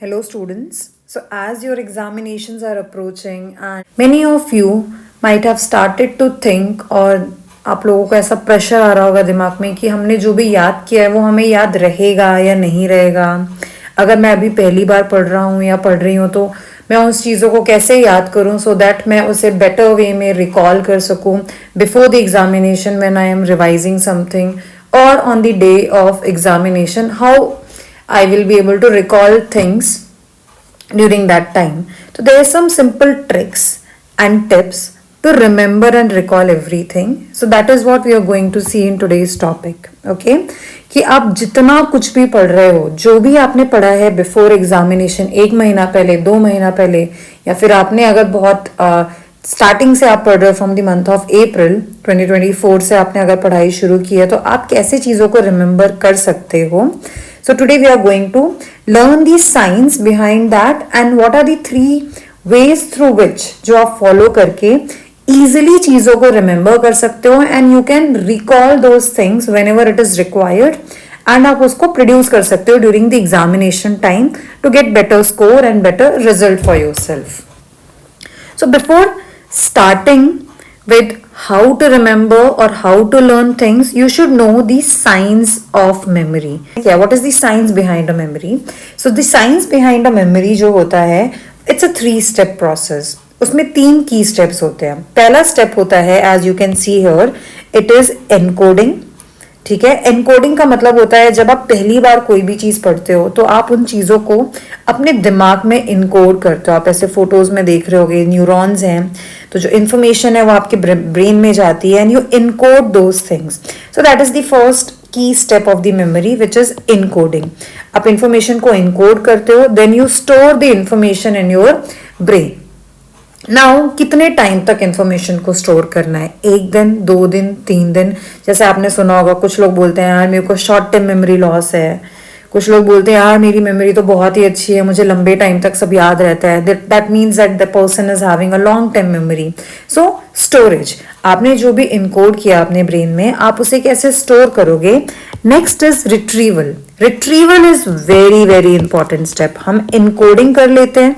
Hello, students. So, as your examinations are approaching, and many of you might have started to think, और आप लोगों को ऐसा pressure आ रहा होगा दिमाग में कि हमने जो भी याद किया है वो हमें याद रहेगा या नहीं रहेगा. अगर मैं अभी पहली बार पढ़ रहा हूँ या पढ़ रही हूँ तो मैं उस चीज़ों को कैसे याद करूँ सो दैट मैं उसे बेटर वे में रिकॉल कर सकूँ before the examination when I am revising something और on the day of examination how I will be able to recall things during that time. So there are some simple tricks and tips to remember and recall everything. So that is what we are going to see in today's topic. Okay? कि आप जितना कुछ भी पढ़ रहे हो, जो भी आपने पढ़ा है बिफोर एग्जामिनेशन, 1 महीना पहले, 2 महीना पहले, या फिर आपने अगर बहुत स्टार्टिंग से आप पढ़ रहे हो from the month of April 2024 से आपने अगर पढ़ाई शुरू की है तो आप कैसे चीज़ों को रिमेंबर कर सकते हो. So today we are going to learn the science behind that and what are the 3 ways through which जो आप follow करके easily चीज़ों को remember कर सकते हो and you can recall those things whenever it is required and आप उसको produce कर सकते हो during the examination time to get better score and better result for yourself. So before starting with how to remember or how to learn things, you should know the science of memory. Yeah, what is the science behind a memory? So the science behind a memory जो होता है, it's a 3-step process. उसमें 3 key steps होते हैं. पहला step होता है, as you can see here, it is encoding. ठीक है, एनकोडिंग का मतलब होता है जब आप पहली बार कोई भी चीज़ पढ़ते हो तो आप उन चीज़ों को अपने दिमाग में इनकोड करते हो. आप ऐसे फोटोज में देख रहे होगे, न्यूरॉन्स हैं, तो जो इन्फॉर्मेशन है वो आपके ब्रेन में जाती है and you encode those things. So that is the first key step of the memory which is encoding. आप इन्फॉर्मेशन को इनकोड करते हो, then you store the information in your brain. Now कितने टाइम तक information को store करना है? 1 दिन, 2 दिन, 3 दिन. जैसे आपने सुना होगा, कुछ लोग बोलते हैं यार मेरे को शॉर्ट टर्म मेमोरी लॉस है, कुछ लोग बोलते हैं यार मेरी मेमोरी तो बहुत ही अच्छी है, मुझे लंबे टाइम तक सब याद रहता है. That means that the person is having a long term memory. So storage, आपने जो भी इनकोड किया अपने ब्रेन में, आप उसे कैसे स्टोर करोगे? Next is retrieval. Retrieval is very very important step. हम इनकोडिंग कर लेते हैं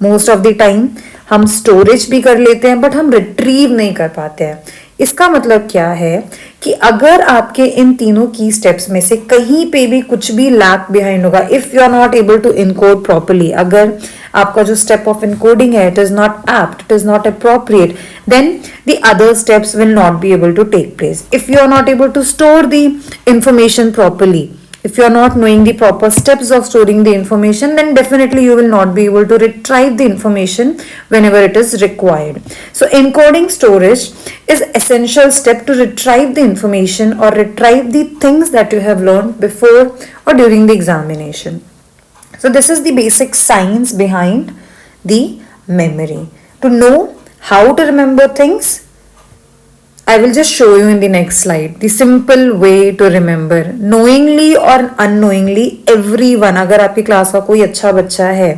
मोस्ट ऑफ द टाइम, हम स्टोरेज भी कर लेते हैं, बट हम रिट्रीव नहीं कर पाते हैं. इसका मतलब क्या है कि अगर आपके इन तीनों की स्टेप्स में से कहीं पे भी कुछ भी लैक बिहाइंड होगा, if you are not able to encode properly, अगर आपका जो स्टेप ऑफ इनकोडिंग है it is not apt, it is not appropriate, then the other steps will not be able to take place. If you are not able to store the information properly, if you are not knowing the proper steps of storing the information, then definitely you will not be able to retrieve the information whenever it is required. So encoding storage is essential step to retrieve the information or retrieve the things that you have learned before or during the examination. So this is the basic science behind the memory. To know how to remember things, I will just show you in the next slide the simple way to remember. Knowingly or unknowingly, everyone, अगर आपकी class का कोई अच्छा बच्चा है,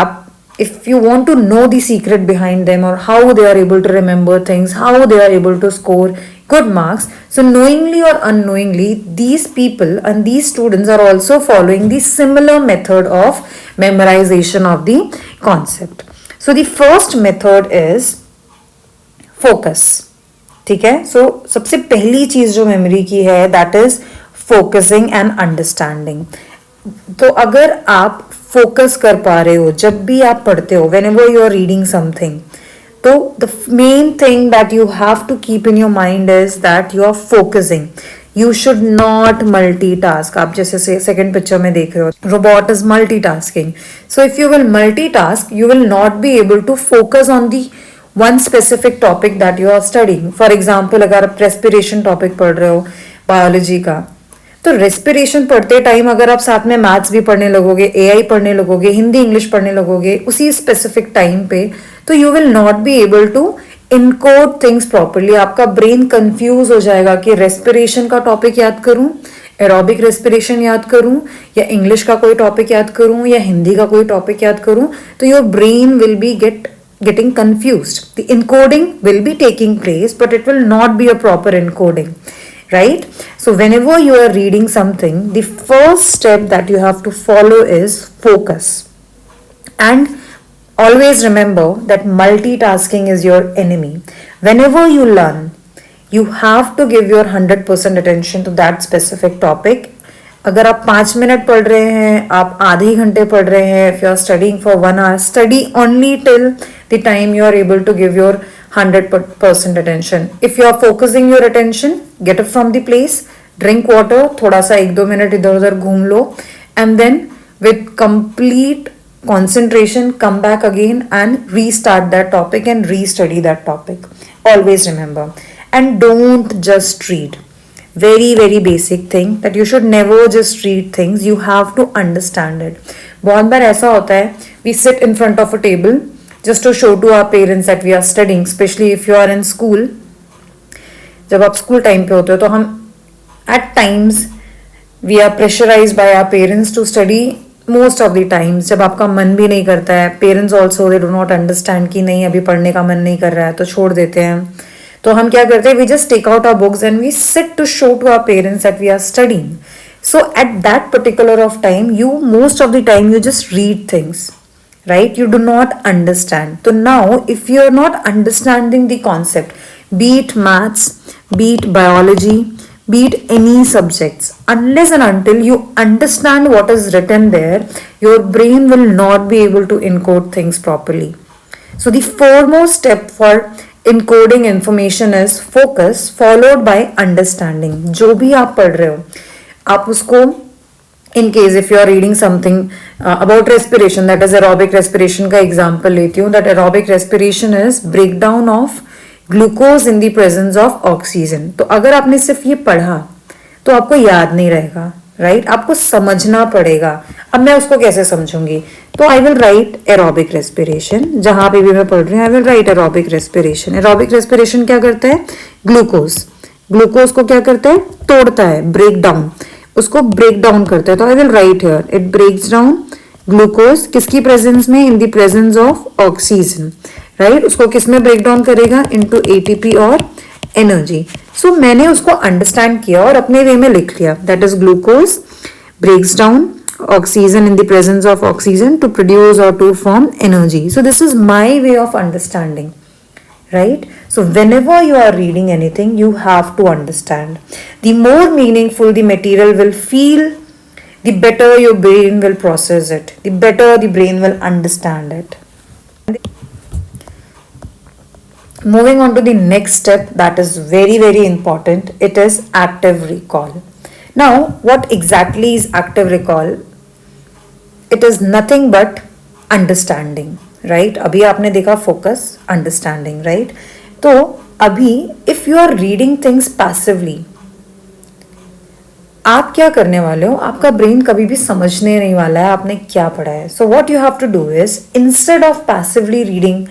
आप if you want to know the secret behind them or how they are able to remember things, how they are able to score good marks, so knowingly or unknowingly, these people and these students are also following the similar method of memorization of the concept. So the first method is focus. ठीक है, सो सबसे पहली चीज जो memory की है that is focusing and understanding. तो अगर आप फोकस कर पा रहे हो जब भी आप पढ़ते हो, whenever you are reading something, तो the main thing that you have to keep in your mind is that you are focusing. You should not multitask. आप जैसे सेकंड पिक्चर में देख रहे हो, robot is multitasking. So if you will multitask, you will not be able to focus on the one specific topic that you are studying. For example, अगर आप respiration topic पढ़ रहे हो बायोलॉजी का, तो respiration पढ़ते टाइम अगर आप साथ में मैथ्स भी पढ़ने लगोगे, AI पढ़ने लगोगे, हिंदी इंग्लिश पढ़ने लगोगे उसी स्पेसिफिक टाइम पे, तो you will not be able to encode things properly. आपका ब्रेन कंफ्यूज हो जाएगा कि रेस्पिरेशन का टॉपिक याद करूं, एरोबिक रेस्पिरेशन याद करूं, या इंग्लिश का कोई टॉपिक याद करूं, या हिंदी का कोई टॉपिक याद करूं. तो your brain will be getting confused. The encoding will be taking place, but it will not be a proper encoding. right? So whenever you are reading something, the first step that you have to follow is focus. And always remember that multitasking is your enemy. Whenever you learn, you have to give your 100% attention to that specific topic. अगर आप 5 minute पढ़ रहे हैं, आप आधे घंटे पढ़ रहे हैं, if you are studying for 1 hour, study only till the time you are able to give your 100% attention. If you are focusing your attention, get up from the place, drink water, थोड़ा सा 1-2 minute इधर उधर घूम लो, and then with complete concentration come back again and restart that topic and restudy that topic. Always remember. And don't just read. Very very basic thing that you should never just read things, you have to understand it. बहुत बार ऐसा होता है, we sit in front of a table just to show to our parents that we are studying, especially if you are in school. जब आप school time पे होते हो तो हम at times we are pressurized by our parents to study most of the times. जब आपका मन भी नहीं करता है, parents also they do not understand कि नहीं अभी पढ़ने का मन नहीं कर रहा है तो छोड़ देते हैं. तो हम क्या करते हैं, we just take out our books and we sit to show to our parents that we are studying. So at that particular of time, you most of the time you just read things, right? You do not understand. So now if you are not understanding the concept, be it maths, be it biology, be it any subjects, unless and until you understand what is written there, your brain will not be able to encode things properly. So the foremost step for encoding information is focus followed by understanding. जो भी आप पढ़ रहे हो आप उसको, in case if you are reading something about respiration, that is aerobic respiration का example लेती हूँ, that aerobic respiration is breakdown of glucose in the presence of oxygen. तो अगर आपने सिर्फ ये पढ़ा तो आपको याद नहीं रहेगा, राइट? आपको समझना पड़ेगा. अब मैं उसको कैसे समझूंगी? तो I will right aerobic respiration, जहां पे भी मैं पढ़ रही हूँ आई will right aerobic respiration. Aerobic respiration क्या करता है? ग्लूकोज को क्या करता है? तोड़ता है, ब्रेक डाउन, उसको ब्रेक डाउन करता है. तो I will write here it breaks down glucose किसकी प्रेजेंस में? In the presence of oxygen, right? उसको किस में ब्रेक डाउन करेगा? इनटू एटीपी और एनर्जी. सो मैंने उसको अंडरस्टैंड किया और अपने वे में लिख लिया. That is glucose breaks down oxygen in the presence of oxygen to produce or to form energy. So this is my way of understanding, right? So whenever you are reading anything, you have to understand. The more meaningful the material will feel, the better your brain will process it, the better the brain will understand it. Moving on to the next step, that is very very important. It is active recall. Now, what exactly is active recall? It is nothing but understanding, right? अभी आपने देखा focus, understanding, right? तो अभी if you are reading things passively, आप क्या करने वाले हो? आपका ब्रेन कभी भी समझने नहीं वाला है आपने क्या पढ़ा है. So what you have to do is, instead of passively reading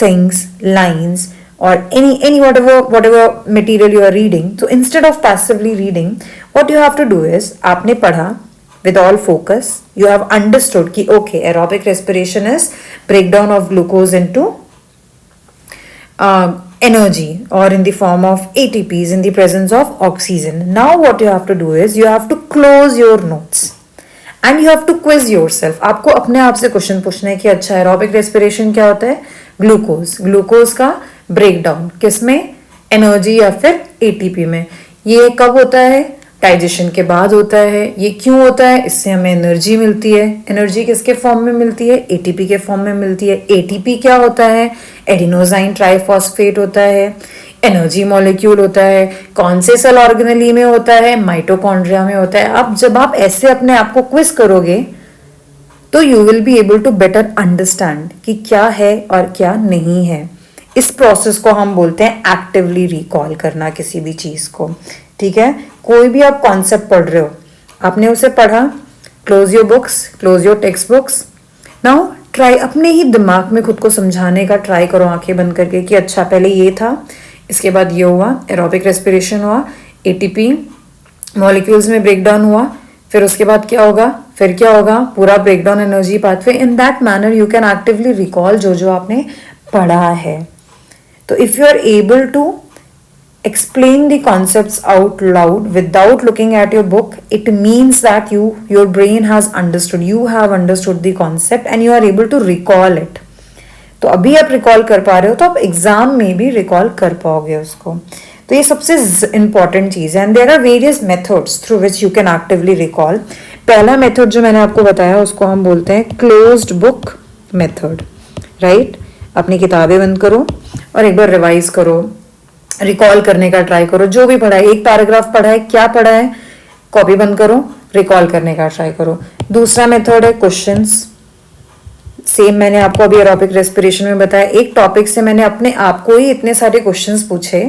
things, lines, or any whatever material you are reading, so instead of passively reading, what you have to do is, आपने पढ़ा with all focus, you have understood कि okay, aerobic respiration is breakdown of glucose into energy or in the form of ATPs in the presence of oxygen. Now what you have to do is, you have to close your notes and you have to quiz yourself. आपको अपने आप से question पूछना है कि अच्छा aerobic respiration क्या होता है? ग्लूकोज का ब्रेकडाउन किस में? एनर्जी या फिर एटीपी में. ये कब होता है? डाइजेशन के बाद होता है. ये क्यों होता है? इससे हमें एनर्जी मिलती है. एनर्जी किसके फॉर्म में मिलती है? एटीपी के फॉर्म में मिलती है. एटीपी क्या होता है? एडिनोसाइन ट्राइफॉस्फेट होता है. एनर्जी मॉलिक्यूल होता है. कौन से सेल ऑर्गेनेली में होता है? माइटोकॉन्ड्रिया में होता है. अब जब आप ऐसे अपने आप को क्विज करोगे तो you will be able to better understand कि क्या है और क्या नहीं है. इस प्रोसेस को हम बोलते हैं एक्टिवली रिकॉल करना किसी भी चीज को. ठीक है? कोई भी आप कॉन्सेप्ट पढ़ रहे हो, आपने उसे पढ़ा, close your books, close your text books. Now try अपने ही दिमाग में खुद को समझाने का ट्राई करो आंखें बंद करके कि अच्छा पहले ये था, इसके बाद ये हुआ, एरोबिक रेस्पिरेशन हुआ, एटीपी मॉलिक्यूल्स में ब्रेकडाउन हुआ, फिर उसके बाद क्या होगा, फिर क्या होगा, पूरा breakdown energy pathway. In that manner you can actively recall जो जो आपने पढ़ा है. तो if you are able to explain the concepts out loud without looking at your book, it means that your brain has understood, you have understood the concept and you are able to recall it. तो अभी आप recall कर पा रहे हो तो आप exam में भी रिकॉल कर पाओगे उसको. तो ये सबसे इंपॉर्टेंट चीज है. And there are various methods through which you can actively recall. पहला मेथड जो मैंने आपको बताया उसको हम बोलते हैं क्लोज्ड बुक मेथड. राइट, अपनी किताबें बंद करो और एक बार रिवाइज करो, रिकॉल करने का ट्राई करो. जो भी पढ़ा है, एक पैराग्राफ पढ़ा है, क्या पढ़ा है, कॉपी बंद करो, रिकॉल करने का ट्राई करो. दूसरा मेथड है क्वेश्चंस. सेम मैंने आपको अभी एरोबिक रेस्पिरेशन में बताया. एक टॉपिक से मैंने अपने आप को ही इतने सारे क्वेश्चंस पूछे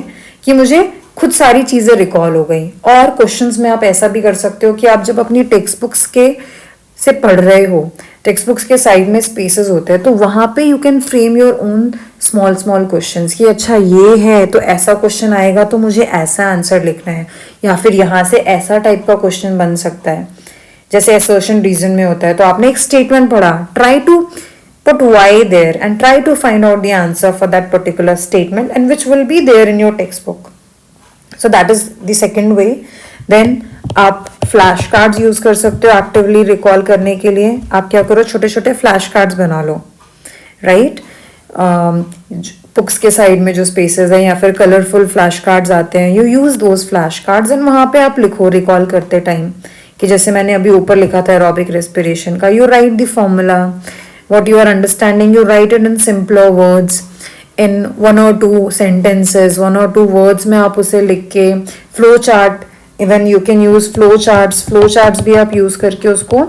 कि मुझे खुद सारी चीजें रिकॉल हो गई. और क्वेश्चंस में आप ऐसा भी कर सकते हो कि आप जब अपनी टेक्स्ट बुक्स के से पढ़ रहे हो, टेक्स्ट बुक्स के साइड में स्पेसेस होते हैं, तो वहां पे you can frame your own small small questions कि अच्छा ये है तो ऐसा क्वेश्चन आएगा तो मुझे ऐसा आंसर लिखना है, या फिर यहाँ से ऐसा टाइप का क्वेश्चन बन सकता है. जैसे असर्शन रीजन में होता है, तो आपने एक स्टेटमेंट पढ़ा, try to put why there and try to find out the answer for that particular statement and which will be there in your textbook. So that is the second way. Then आप flash cards use कर सकते हो actively recall करने के लिए. आप क्या करो, छोटे छोटे फ्लैश कार्ड्स बना लो. राइट, बुक्स के साइड में जो स्पेसेस हैं या फिर कलरफुल फ्लैश कार्ड्स आते हैं, you use those flash cards and वहां पे आप लिखो रिकॉल करते टाइम कि जैसे मैंने अभी ऊपर लिखा था एरोबिक रेस्पिरेशन का, you right the formula, what you are understanding, you write it in simpler words, in 1 or 2 sentences, 1 or 2 words में आप उसे लिख के, flow chart, even you can use flow charts भी आप यूज करके उसको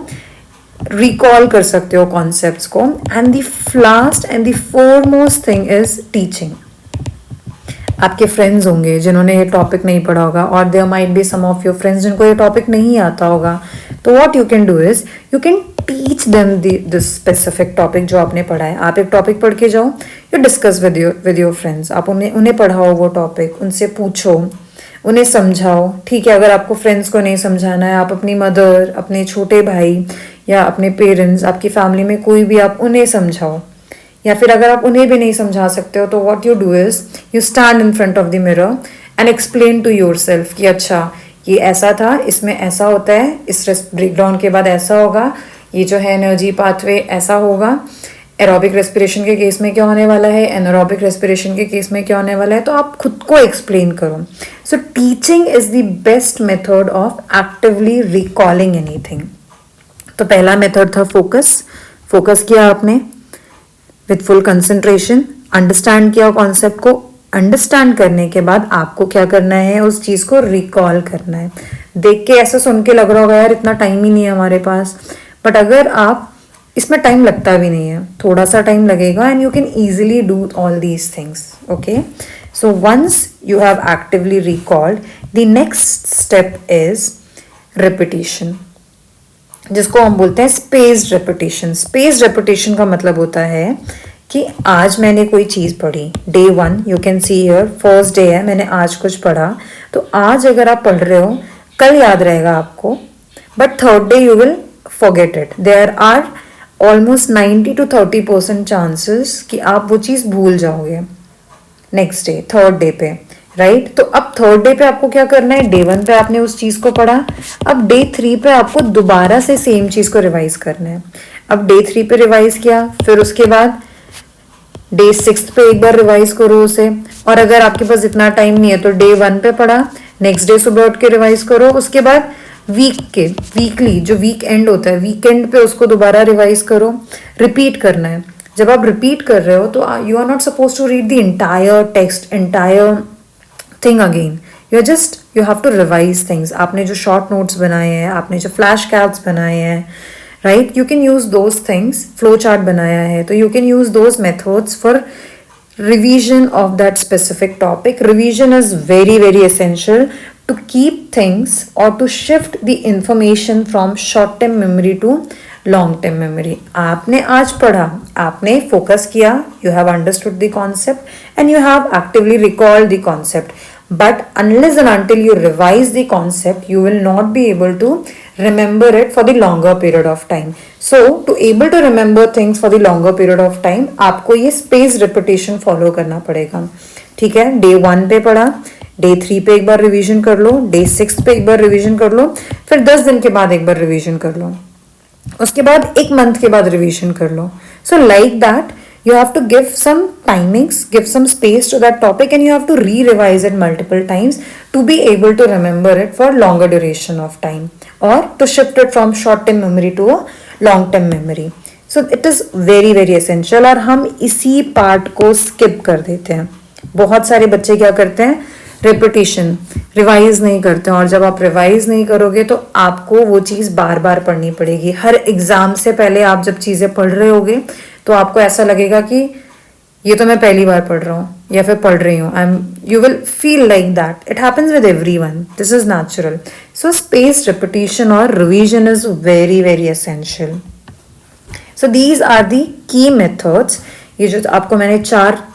रिकॉल कर सकते हो कॉन्सेप्ट्स को. And the last and the foremost thing is teaching. आपके फ्रेंड्स होंगे जिन्होंने ये टॉपिक नहीं पढ़ा होगा, और there might be some of your friends जिनको ये टॉपिक नहीं आता होगा. तो what you can do is you can teach them this specific topic जो आपने पढ़ा है. आप एक टॉपिक पढ़ के जाओ, you discuss with your friends. आप उन्हें पढ़ाओ वो टॉपिक, उनसे पूछो, उन्हें समझाओ. ठीक है, अगर आपको फ्रेंड्स को नहीं समझाना है, आप अपनी मदर, अपने छोटे भाई या अपने पेरेंट्स, आपकी फैमिली में कोई भी, आप उन्हें समझाओ. या फिर अगर आप उन्हें भी नहीं समझा सकते हो तो what you do is you stand in front of the mirror and explain to yourself कि अच्छा ये ऐसा था, इसमें ऐसा होता है, इस ब्रेकडाउन के बाद ऐसा होगा, ये जो है एनर्जी पाथवे ऐसा होगा, एरोबिक रेस्पिरेशन के केस में क्या होने वाला है, एनारोबिक रेस्पिरेशन के केस में क्या होने वाला है. तो आप खुद को एक्सप्लेन करो. So teaching is the best method of actively recalling anything. तो पहला मेथड था फोकस किया आपने विथ फुल कंसंट्रेशन, अंडरस्टैंड किया कॉन्सेप्ट को. अंडरस्टैंड करने के बाद आपको क्या करना है, उस चीज को रिकॉल करना है. देख के ऐसा सुन के लग रहा होगा यार इतना टाइम ही नहीं है हमारे पास, बट अगर आप, इसमें टाइम लगता भी नहीं है, थोड़ा सा टाइम लगेगा and you can easily do all these things. Okay, so once you have actively recalled, the next step is repetition, जिसको हम बोलते हैं स्पेस्ड रेपिटेशन. स्पेस्ड रेपिटेशन का मतलब होता है कि आज मैंने कोई चीज पढ़ी, day 1, you can see here first day है, मैंने आज कुछ पढ़ा, तो आज अगर आप पढ़ रहे हो कल याद रहेगा आपको, but third day you will forget it. There are almost 90 to 30% chances कि आप वो चीज भूल जाओगे नेक्स्ट डे, थर्ड डे पे. राइट, तो अब थर्ड डे पे आपको क्या करना है, डे 1 पे आपने उस चीज को पढ़ा, अब डे 3 पे आपको दोबारा से सेम चीज को रिवाइज करना है. अब डे 3 पे रिवाइज किया, फिर उसके बाद डे 6 पे एक बार रिवाइज करो उसे. और अगर आपके पास इतना टाइम नहीं है तो डे 1 पे पढ़ा, नेक्स्ट डे सुबह उठ के रिवाइज करो. उसके बाद वीकली जो वीक एंड होता है, वीकेंड पे उसको दोबारा रिवाइज करो. रिपीट करना है. जब आप रिपीट कर रहे हो तो you are not suppose to read the entire text, entire thing again. You have to revise things. आपने जो शॉर्ट नोट्स बनाए हैं, आपने जो फ्लैश कार्ड्स बनाए हैं, right, you can use those things. Flow chart बनाया है तो you can use those methods for revision of that specific topic. Revision is very, very essential to keep things or to shift the information from short term memory to long term memory. आपने आज पढ़ा, आपने focus किया, you have understood the concept and you have actively recalled the concept. But unless and until you revise the concept, you will not be able to remember it for the longer period of time. So, to able to remember things for the longer period of time, आपको ये spaced repetition follow करना पड़ेगा. ठीक है, day 1 पे पढ़ा, day 3 पे एक बार रिवीजन कर लो, डे 6 पे एक बार रिवीजन कर लो, फिर 10 दिन के बाद एक बार रिवीजन कर लो, उसके बाद एक मंथ के बाद रिवीजन कर लो. So like that you have to give some timings, give some space to that topic, and you have to re-revise it multiple times to be able to remember it for longer duration of time, or to shift it from short term memory to a long term memory. So it is very very essential. और हम इसी part को skip कर देते हैं. बहुत सारे बच्चे क्या करते हैं, रिपीटिशन, रिवाइज नहीं करते हैं. और जब आप रिवाइज नहीं करोगे तो आपको वो चीज़ बार बार पढ़नी पड़ेगी. हर एग्जाम से पहले आप जब चीज़ें पढ़ रहे होगे तो आपको ऐसा लगेगा कि ये तो मैं पहली बार पढ़ रहा हूँ या फिर पढ़ रही हूँ. You will feel like that. It happens with everyone. This is natural. So spaced repetition और revision is very very essential. So these are the key methods. ये जो आपको मैंने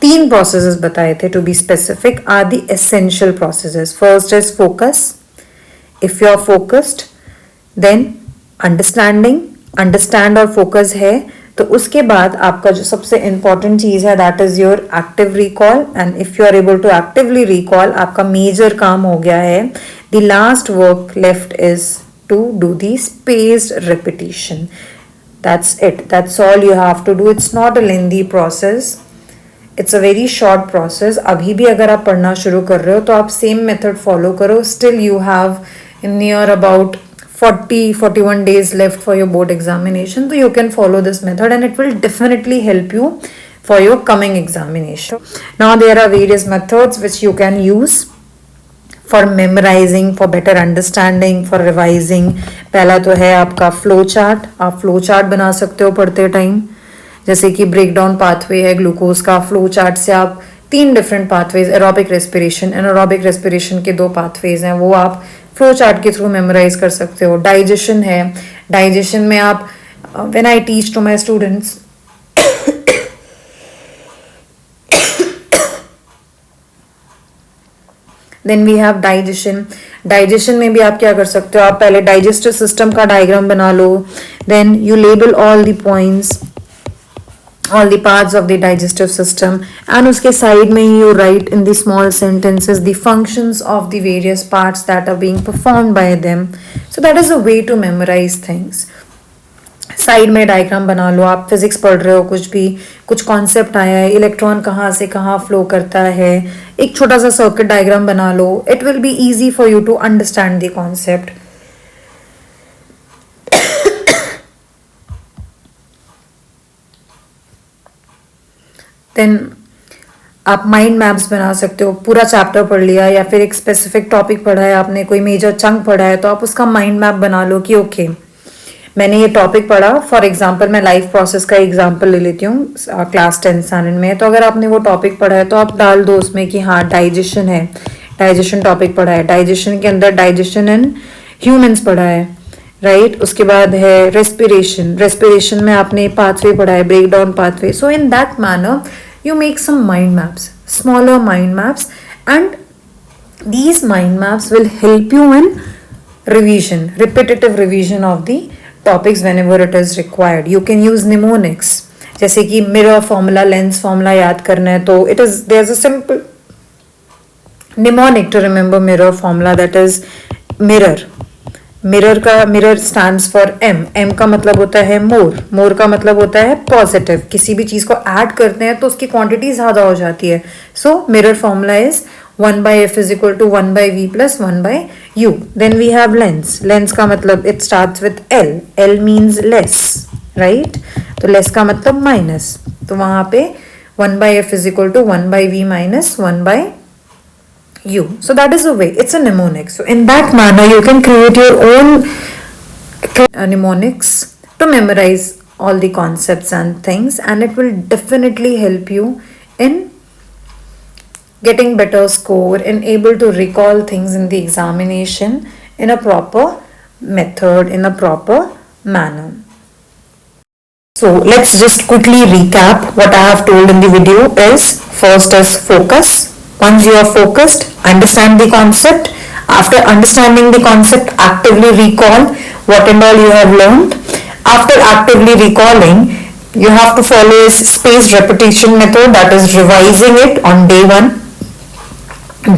तीन प्रोसेसेस बताए थे to be specific are the essential processes. First is focus. If you are focused then understanding. Understand और focus है तो उसके बाद आपका जो सबसे इंपॉर्टेंट चीज है that is your active recall. And if you are able to actively recall, आपका मेजर काम हो गया है. The last work left is to do the spaced repetition. That's it. That's all you have to do. It's not a lengthy process. It's a very short process. अभी भी अगर आप पढ़ना शुरू कर रहे हो तो आप सेम मेथड फॉलो करो. Still you have near about 41 days left for your board examination, so you can follow this method and it will definitely help you for your coming examination. Now there are various methods which you can use for memorizing, for better understanding, for revising. पहला तो है आपका flow chart. आप flow chart बना सकते हो पढ़ते time. जैसे कि ब्रेकडाउन पाथवे है ग्लूकोज का. फ्लो चार्ट से आप 3 different pathways, aerobic respiration, anaerobic respiration के 2 पाथवेज हैं, वो आप फ्लो चार्ट के थ्रू मेमोराइज कर सकते हो. डाइजेशन है. डाइजेशन में आप when I teach to my students then we have digestion. Digestion में भी आप क्या कर सकते हो, आप पहले डाइजेस्टिव सिस्टम का डायग्राम बना लो. Then you label all the points, all the parts of the digestive system, and उसके साइड में ही you write in the small sentences the functions of the various parts that are being performed by them. So that is a way to memorize things. Side में diagram बना लो. आप physics पढ़ रहे हो, कुछ कॉन्सेप्ट आया है, इलेक्ट्रॉन कहाँ से कहाँ फ्लो करता है, एक छोटा सा सर्किट डायग्राम बना लो. It will be easy for you to understand the concept. Then आप माइंड मैप्स बना सकते हो. पूरा चैप्टर पढ़ लिया या फिर एक स्पेसिफिक टॉपिक पढ़ा है आपने, कोई मेजर चंक पढ़ा है, तो आप उसका माइंड मैप बना लो कि ओके मैंने ये टॉपिक पढ़ा. फॉर एग्जांपल मैं लाइफ प्रोसेस का एग्जांपल ले लेती हूँ क्लास 10 स्टैंडर्ड में. तो अगर आपने वो टॉपिक पढ़ा है तो आप डाल दो उसमें कि हाँ डाइजेशन है, डाइजेशन टॉपिक पढ़ा है. डाइजेशन के अंदर डाइजेशन इन ह्यूमंस पढ़ा है, राइट. उसके बाद है रेस्पिरेशन. रेस्पिरेशन में आपने पाथवे पढ़ा है, break down pathway. So in that manner you make some mind maps, smaller mind maps, and these mind maps will help you in revision, repetitive revision of the topics whenever it is required. You can use mnemonics. जैसे कि mirror formula, lens formula याद करना है तो there's a simple mnemonic to remember mirror formula, that is mirror. Mirror stands for M का मतलब होता है मोर का मतलब होता है पॉजिटिव. किसी भी चीज को ऐड करते हैं तो उसकी क्वांटिटी ज्यादा हो जाती है. So mirror formula is 1/f is equal to 1/v plus 1/u. Then we have lens. Lens का मतलब it starts with L means less, right. तो लेस का मतलब माइनस, तो वहां पे 1/f is equal to 1/v minus 1/u. So that is the way. It's a mnemonic. So in that manner, you can create your own mnemonics to memorize all the concepts and things, and it will definitely help you in getting better score and able to recall things in the examination in a proper method, in a proper manner. So let's just quickly recap what I have told in the video. Is first is focus. Once you are focused, understand the concept. After understanding the concept, actively recall what and all you have learned. After actively recalling, you have to follow a spaced repetition method, that is revising it on day 1.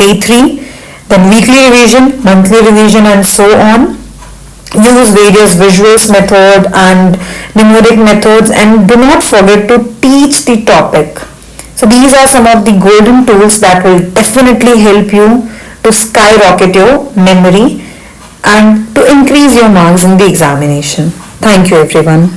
Day 3, Then weekly revision, monthly revision, and so on. Use various visuals method and numeric methods, and do not forget to teach the topic. So these are some of the golden tools that will definitely help you to skyrocket your memory and to increase your marks in the examination. Thank you everyone.